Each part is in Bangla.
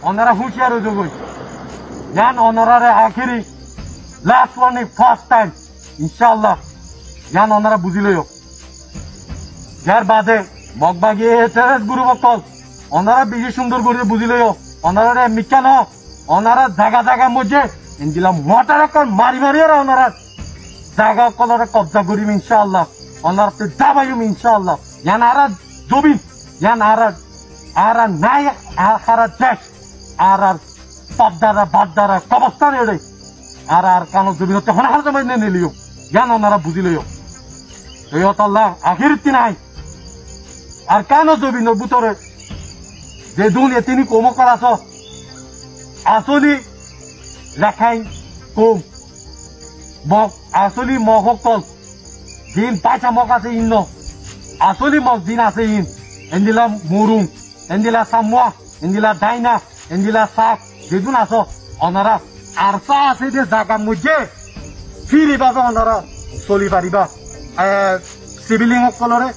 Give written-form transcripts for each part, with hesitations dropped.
ওনারা হুঁশিয়ার হয়ে যাবো জান ওনারা আখেরি লাস্ট ওয়ার্নিং ফার্স্ট টাইম ইনশাআল্লাহ জান ওনারা বুঝিলই যার বাদে মগবাগি টেরেস গ্রুপ অকল ওনারা বেশি সুন্দর করে বুঝিলই ওনারা মিথ্যা ন ওনারা জায়গা জায়গার মধ্যে ইন্দিলা মোটার এখন মারি মারিয়ে ওনারা জায়গা কলরে কবজা করিম ইনশাআল্লাহ ওনারা তো দাবাইম ইনশাআল্লাহ জান আরা জবিন জান আরা নাই আরা দেশ আর পাবদারা বাদদারা কবস্থান এড়ে আর কানো জবিন হচ্ছে হনাহার জমাই নিলিও জান ওনারা বুঝিলইও আল্লাহ আখির নাই আর কেন জবিন বুতরে যে দুনিয়া তিনি কম করাছ আসলি লেখাই কম মগ আসলি মগ সকল দিন পাইছা মগ আছে ইন্ন আসলি মগ দিন আছে ইন এন্দিলা মুরুং এন্দিলা সামুয়া এন্দিলা ডাইনা এন্দিলা শাক যেদিন আস ওনারা আরসা আছে যে জায়গা মধ্যে ফিরিবা ওনারা চলি পারিবা সিভিলিং সকলরে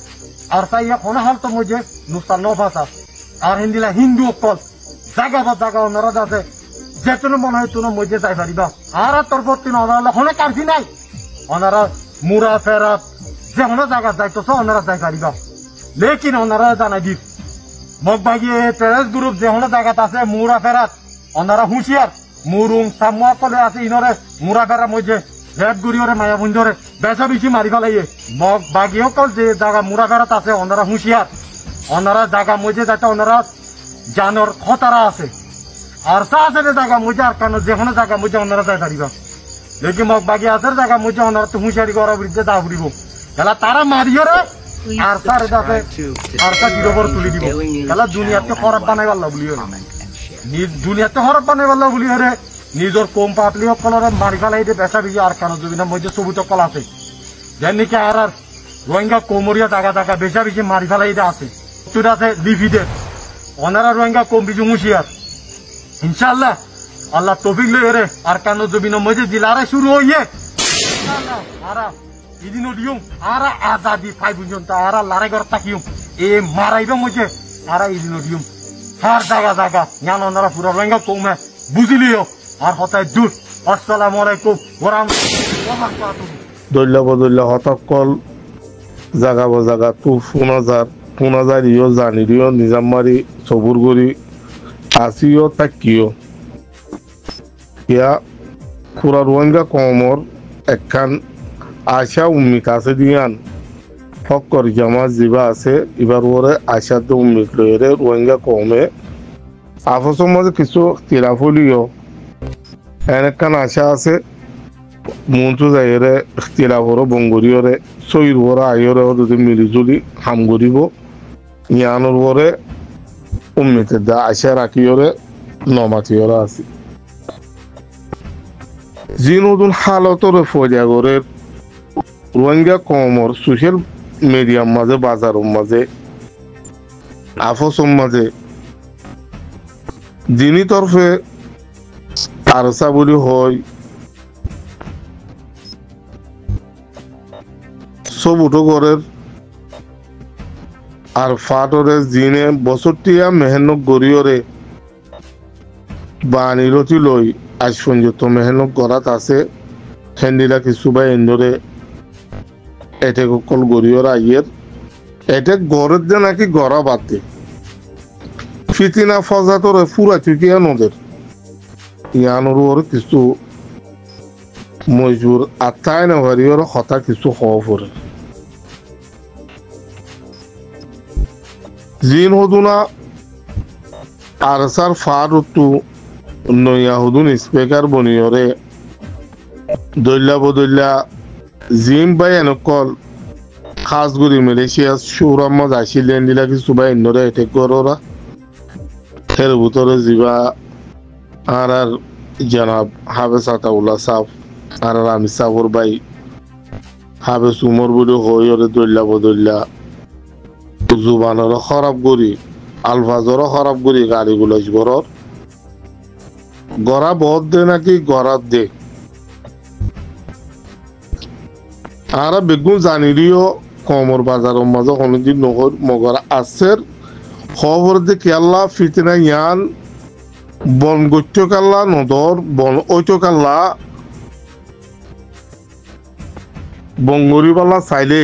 আরসা ইয়া কোনো হাল তো মধ্যে নুস্তা নভাষা আর হিন্দিলা হিন্দু সকল জায়গা বা জায়গা ওনারা আছে যেতনে মনে হয় তোর মধ্যে যাই পারিবা আর তোর প্রতি ওনারা কোনো কামছি নাই ওনারা মুরা ফেরাত যে কোনো জায়গা যাইতেছ ওনারা যাই পারিবা লেকিন ওনারা জানাই দিক মগবাগি টেরেস গ্রুপ যে কোনো জায়গাত আছে মুরা ফেরাত ওনারা হুঁশিয়ার মুরুং সামুয়া কলে আছে ইনরে মুরা ফেরার মধ্যে রেড গুড়িওরে মায়া বন্ধরে বেচা বেশি মারি ফেলাইয়ে মগবাগি সকল যে জায়গা মুরা ফেরাত আছে ওনারা হুঁশিয়ার ওনারা জায়গা মধ্যে যাতে ওনারা জানোর খতারা আছে আর আছে জায়গা মধ্যে আর কেন যে কোনো জায়গা মধ্যে ওনারা যাই পারিবা লেকিন মগবাগি আছে জায়গা মধ্যে ওনারা তো হুঁশিয়ারি করা বিরুদ্ধে দা ফুরিব এলা তারা মারিয়রে আর তার যাতে আর তা জিরোবর তুলি দিব এলা দুনিয়াতে খরাব বানাই পারলা বলি দুনিয়াতে খরাব বানাই পারলা বলি হরে নিজের কম পাতলি সকলরে মারি ফেলাই দিয়ে বেচা বেশি আর কেন জমিনের মধ্যে সবুজ কল আছে যেন নাকি আর রোহিঙ্গা কোমরিয়া জায়গা জায়গা বেচা বেশি মারি ফেলাই দিয়ে আছে তোর আছে লিফিদের ওনারা রোহিঙ্গা কম বেশি হুঁশিয়ার ইনশাআল্লাহ আল্লাহ তৌফিক লই রে আর কেন জমিনের মধ্যে জিলারে শুরু হইয়ে আরা ইদিনো দিউম আরা আজাদি ফাই পর্যন্ত আরা লারে ঘর তাকিউম এ মারাইবে মধ্যে আরা ইদিনো দিউম হার জায়গা জায়গা জ্ঞান ওনারা পুরো রোহিঙ্গা কমে বুঝিলিও আর হতায় দূর আসসালামু আলাইকুম ওয়া রাহমাতুল্লাহ দল্লা বদল্লা হতকল জাগা বজাগা তু পুনাজার ইয় জানিরিও নিজামারি সবুরগরি আসিও তাকিও ইয়া পুরা রোহিঙ্গা কমর একখান আশা উম্মিক আছে দিয়ান ফক্কর জামা জিবা আছে এবার ওরে আশাতে উম্মিক লইরে রোহিঙ্গা কমে আফসর মাঝে কিছু তিরাফলিও এনেকান আশা আছে মনটো যাইরে তিরাফর বঙ্গরিয়রে সৈর ওরা আইরে যদি মিলিজুলি হাম করিব ইয়ানোর ওরে উম্মিতের দা আশা রাখিওরে নমাতিওরা আছে যি নতুন হালতরে ফরিয়াগরের রোহিঙ্গা কমর সোশ্যাল মিডিয়ার মাঝে বাজারের মাঝে আফসর মাঝে যিনি তরফে আরসা বলি হয় সব উঠো ঘরের আর ফাটরে জিনে বছরটিয়া মেহনত গড়িয়রে বা নিরতি লই আজ পর্যন্ত মেহনত করাত আছে হেন্দিলা কিছু বা এন্দরে এটে কল গড়িয়র আইয়ের এটে ঘরের যে নাকি গড়া বাদ দে ফিতিনা ফজাতরে ফুরা চুকিয়া নদের ইয়ানোর ওর কিছু মজুর আত্মায় না হরিয়র হতা কিছু হওয়া পড়ে জিন হদুনা আরসার ফার উত্তু নয়া হদুন স্পিকার বনিয়রে দল্লা বদল্লা জিম বাই এনকল খাসগুড়ি মালয়েশিয়া সৌরাম্মদ আসিলেন দিলা কিছু বাই এন্নরে এটেক করা এর ভিতরে জিবা আর জনাব হাফেজ আতাউল্লাহ সাহেব আর আমি সাবর ভাই হাফেজ উমর বলে হইরে দল্লা বদল্লা জুবানের খারাপ করি আলফাজর খারাপ করি গাড়িগুলো ঘরর গড়া বহুত দে নাকি গড়াত দে আর বেগুন জানিরিও কমর বাজারের মাঝে কোনদিন নহর মগর আসের খবর দেখে আল্লাহ ফিতনা ইয়ান বন গত্য কাল্লা নদর বন ঐত কাল্লা বঙ্গরি পাল্লা চাইলে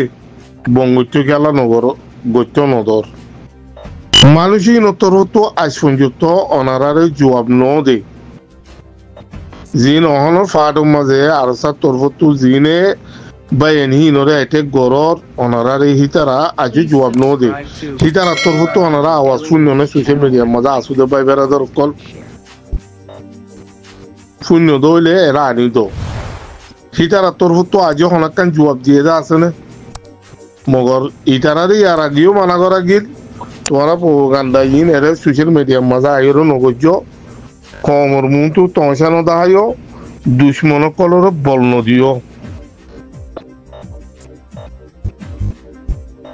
বঙ্গত্য কাল্লা নগর গত্য নদর মানুষই নতর হতো আজ পর্যন্ত অনারারে জবাব ন দে জিন অহনৰ ফাটৰ মাজে আৰচাৰ তৰফতো জিনে বাইন হিনৰে এতে গৰৰ অনাৰাৰে হিতাৰা আজি জবাব ন দে হিতাৰা তৰফতো অনাৰা আৱাজ শূন্যনে ছ'চিয়েল মিডিয়াৰ মাজে আছুদে বাই বেৰাদৰ অকল শূন্য দইলে এৰা আনি দ হিতাৰা তৰফতো আজি সনাকান জবাব দিয়ে যা আছেনে মগৰ ইতাৰাৰে ইয়াৰ আগিও মানা কৰা গিল তোমারা প্রোপাগান্ডা ইন এর সোশ্যাল মিডিয়ার মাঝে আইরো নগজ্য কমর মুন্তু তংসানো দাহাইও দুশ্মন কলর বল নদিও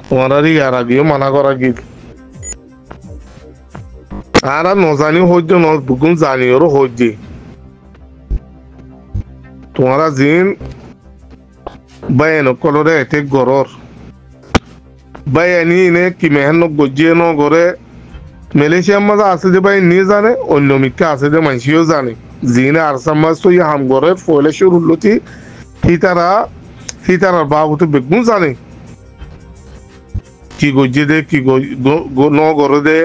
তোমারা ইয়ার আগেও মানা করা গিল আর নজানি হইতে নগুন জানিওরও হইতে তোমারা জিন বাইন কলরে এতে গরর বাইনি নে কি মেহন গজিয়ে ন করে মালয়েশিয়ার মাঝে আছে যে বাই নিয়ে জানে অন্য মিথ্যা আছে যে মানুষও জানে জিনে আরসাম মাছ তো হাম করে ফলে শুরুলতি হিতারার বাবুতে বেগুন জানে কি গজিয়ে দে কি ন করে দে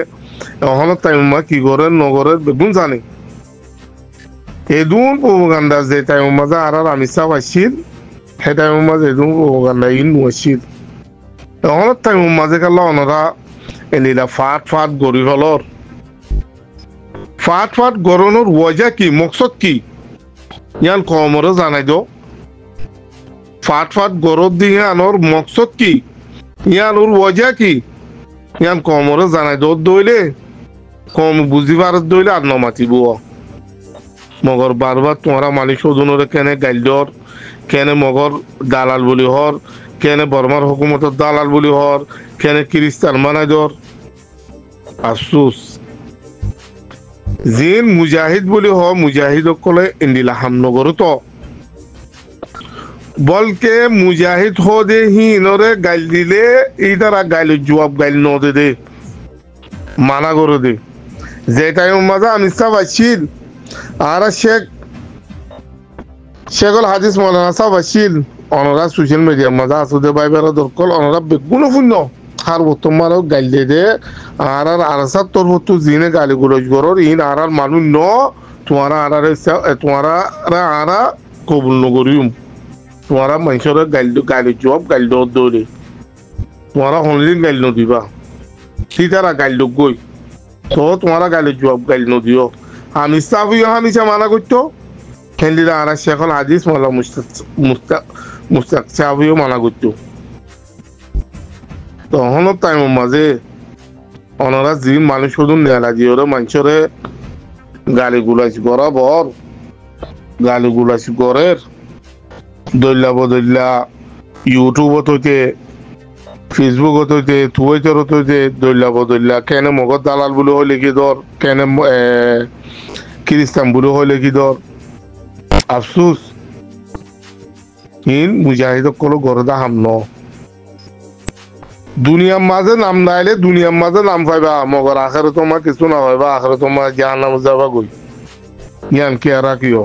এখন টাইম মা কি করে ন করে বেগুন জানে এদুন প্রোপাগান্ডা যে টাইম মাঝে আর আমি চাপ আসছিল সেই টাইম মাঝে এদুন প্রোপাগান্ডা ইন আসছিল এখন টাইম মাঝে কাল ওনারা এলিলা ফাট গড়ি ফলর ফাট গরনোর ওয়াজা কি মকসদ কি ইয়ান কমরে জানাই দো ফাট গরত দিয়ে আনোর মকসদ কি ইয়ান ওর ওয়াজা কি ইয়ান কমরে জানাই দো দইলে কম বুঝি পার দইলে আর নমাতিব মগর বারবার তোমারা মালিক সদনরে কেনে গাইলদর কেনে মগর দালাল বলি হর কেনে বর্মার হুকুমতের দালাল বলি হর কেনে খ্রিস্টান মানাইদর আফসোস জিন মুজাহিদ বলি হ মুজাহিদ কলে ইন্দিলা হামনগর তো বলকে মুজাহিদ হ দে হিনরে গাইল দিলে এই তারা গাইল জবাব গাইল ন দে মানা করে দে যে টাইম মাঝে আমি সাবাসিল আর শেখল হাদিস মৌলানা সাবাসিল অনরা সোশ্যাল মিডিয়ার মাঝে আসুদে বাইবেরা দরকল অনরা বেগুনো শূন্য আর তোমারও গাইল দে আর আরসার তরফতো জিনে গালি গুলোজ করর ইন আর মানুষ ন তোমারা আরা কবুল নগরিম তোমারা মানুষের গালি জবাব গাইল দৌড়ে তোমারা হনলিন গাইল নদিবা সীতারা গাইল গই তো তোমারা গালি জবাব গাইল নদিও আমি সাফিও হামিশা মানা করতো খেলিরা আর শেখল হাদিস মালা মুস্তাক সাফিও মানা করতো তখন টাইমের মাঝে ওনারা যে মানুষ শুধু নেলা জিওরে মানুষরে গালি গুলাইছি বরাবর গালি গুলাইছি গরের দৈল্লা বদল্লা ইউটিউবত হইতে ফেসবুকত হইতে টুইটারত হইতে দৈল্লা বদল্লা কেনে মগত দালাল বলে হইলে কি ধর কেনে খ্রিস্টান বলে হইলে কি ধর আফসোস ইন মুজাহিদ কোনো গরদা হাম ন দুনিয়ার মাঝে নাম নাইলে দুনিয়ার মাঝে নাম পাইবা মগর আখেরে তোমার কিছু না পাইবা আখেরে তোমার জাহান্নাম যাবা গই ইয়ান কে আর কিও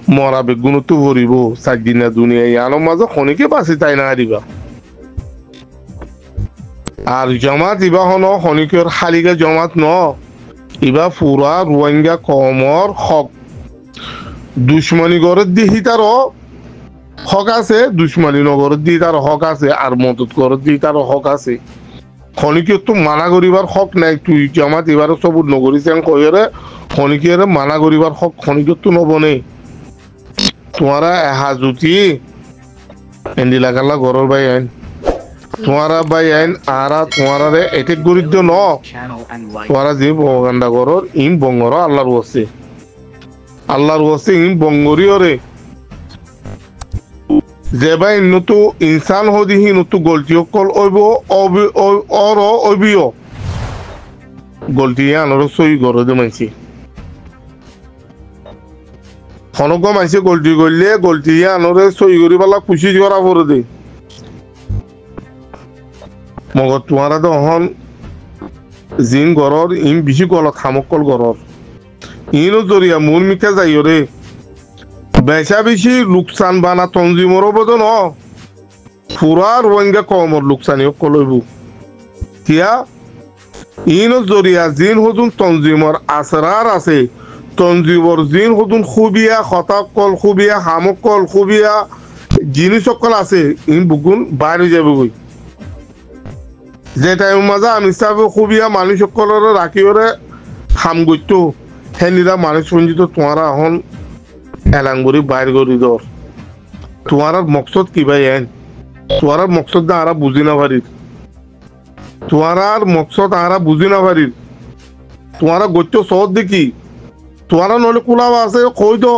মরা বেগুন তো ভরিব সাতদিনা দুনিয়া ইয়ানোর মাঝে খনিকে বাঁচি তাই না দিবা আর জমাত ইবা হন খনিকের খালিকে জমাত ন ইবা পুরা রোহিঙ্গা কমর হক দুশ্মনী গড়ের দিহি তার হক আছে দুশ্মনী নগর দি তার হক আছে আর মদত করে দি তার হক আছে খনিকে তো মানা করিবার হক নাই তুই জামাত এবার সব নগরীছেন কইরে খনিকের মানা করিবার হক খনিকে তো নবনে তোমারা হাজুতি এন্ডিলা কালা গরর ভাই আইন তোমারা ভাই আইন আর তোমারা এটেক গরিদ্র ন তোমারা যে প্রোপাগান্ডা গরর ইম বঙ্গর আল্লাহর ওয়াসে ইম বঙ্গরিও রে যেবাই নতু ইনসান হদিহি নতু গলতি কল ওইব ওইবিও গলতি আনর সই গরে দে মানছি খনক মানছি গলতি করলে গলতি আনরে সই করি পালা খুশি করা পড়ে দে মগর তোমারা তো হন জিন গরর ইম বেশি গলত হামকল গরর ইনো জরিয়া মূল মিকে যাই রে বেশা বেশি লোকসান বানা তঞ্জিমর বদন পুরা রোহিঙ্গা কমর লোকসানি কলইব কিয়া ইনো জরিয়া জিন হদুন তঞ্জিমর আসরার আছে তঞ্জিমর জিন হদুন খুবিয়া খতাকল খুবিয়া হামকল খুবিয়া জিনিস সকল আছে ইন বুগুন বাইরে যাবে গই যে টাইম মাজা আমি হিসাবে খুবিয়া মানুষ সকলের রাখিওরে হাম গইতো হেনিরা মানুষ সঞ্জিত তোমারা এখন এলাঙ্গুরি বাইর করি দর তোমার মকসদ কি ভাই এন তোমার মকসদ না আরা বুঝি না পারির তোমার মকসদ আরা বুঝি না পারির তোমার গত্য সহজ দেখি তোমার নলে কুলাও আছে কই তো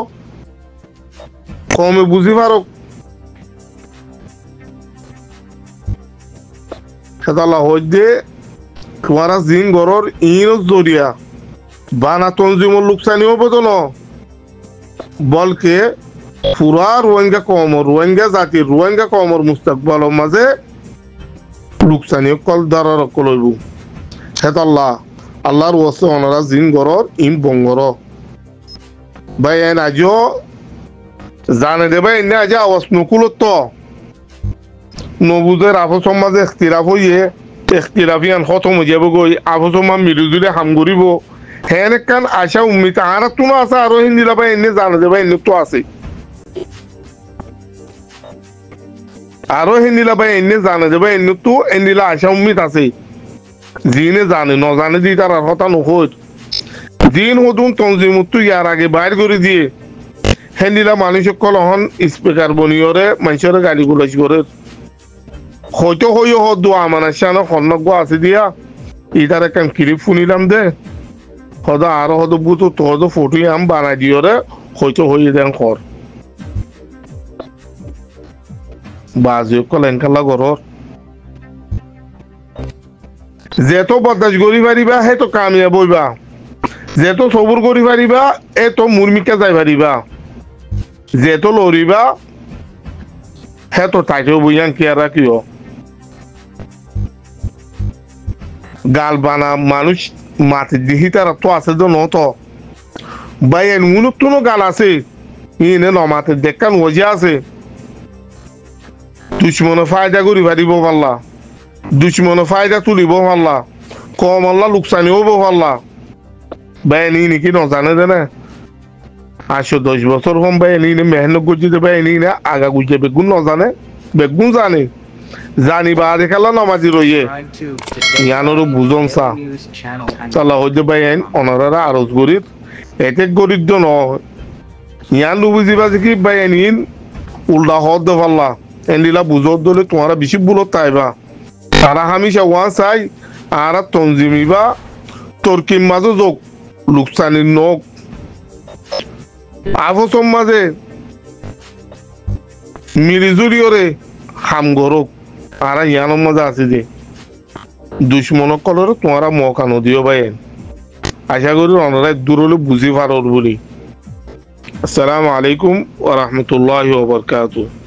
কমে বুঝি পারো সেটা হইতে তোমার জিন গরর ইন জরিয়া বানা তঞ্জিমর লোকসানিও বদন বলকে পুরা রোহিঙ্গা জাতির রোহিঙ্গা কমর মুস্তাকবাল মাঝে লোকসানি কল দারার কলইব সেটা আল্লাহর ওয়াসে ওনারা জিন গরর ইন বঙ্গর ভাই এন আজও জানে দে ভাই এনে আজ আওয়াজ নকুলত তো নবুজের আফো সমাজে এখতিলাফ হইয়ে এখতিলাফিয়ান খতম হয়ে যাব গই আফো সমাজ মিলিজুলি হাম করিব হেন একখান আশা উম্মিত আর তুনো আছে আরো হিন্দিলা ভাই এনে জানে দে ভাই এনে তো আছে আরো হিন্দিলা ভাই এনে জানে দে ভাই এনে তো এনিলা আশা উম্মিত আছে জিনে জানে ন জানে দি তার কথা নকই জিন হদুন তঞ্জিমুত ইয়ার আগে বাইর করে দিয়ে হেন্দিলা মানুষ সকল হন স্পিকার বনিয়রে মানুষের গালি গুলাইশ করে হয়তো হইও হদ আমার শান খন্নগ আছে দিয়া ইটার একখান ক্লিপ শুনিলাম দে হদ আরো হদ বুতো তো হদ ফটো আম বানাই দিয়রে হয়তো হইয়ে দেন কর বাজি কল এনকালা গরর যেত বদাস গরি পারিবা হে তো কামিয়াব হইবা যেত সবুর করি পারিবা এ তো মুরমিকা যাই পারিবা যেত লড়িবা হে তো তাইতেও বুঝান কি আর কিও গাল বানা মানুষ মাটি দিহি তারা তো আছে তো নত ভাই এন উনুক তুনো গাল আছে ইনে ন মাতে দেখান ওজে আছে দুশ্মনে ফায়দা করি পারিব পাল্লা দুশ্মনে ফায়দা তুলিব পাল্লা কম আল্লাহ লোকসানি হব পাল্লা ভাই নি নাকি ন জানে দেনে 8-10 বছর হম ভাই নি মেহনত করছি ভাই নি না আগা গুজে বেগুন ন জানে বেগুন জানে জানি বা দেখালা নামাজি রইয়ে ইয়ানোরও বুঝন চা চালা হইতে ভাই আইন অনারারা আরজ গরিব এতে গরিব তো ন ইয়ান বুঝিবা যে কি ভাই আইন উল্টা হদ দে পাল্লা এন্ডিলা বুঝত দলে তোমারা বেশি বুলত তাইবা তারা হামিশা ওয়ান চাই আর তঞ্জিমিবা তর্কিম মাঝে যোগ লোকসানির নখ আফসম মাঝে মিলিজুরিয়রে হাম গরক আর ইয়ানোর মাঝে আছে যে দুশ্মনক কলর তোমারা মকা নদীও বাইন আশা করি অনারায় দূরলে বুঝি পারর বলি আসসালামু আলাইকুম ওয়া রাহমাতুল্লাহি ওয়া বারাকাতুহু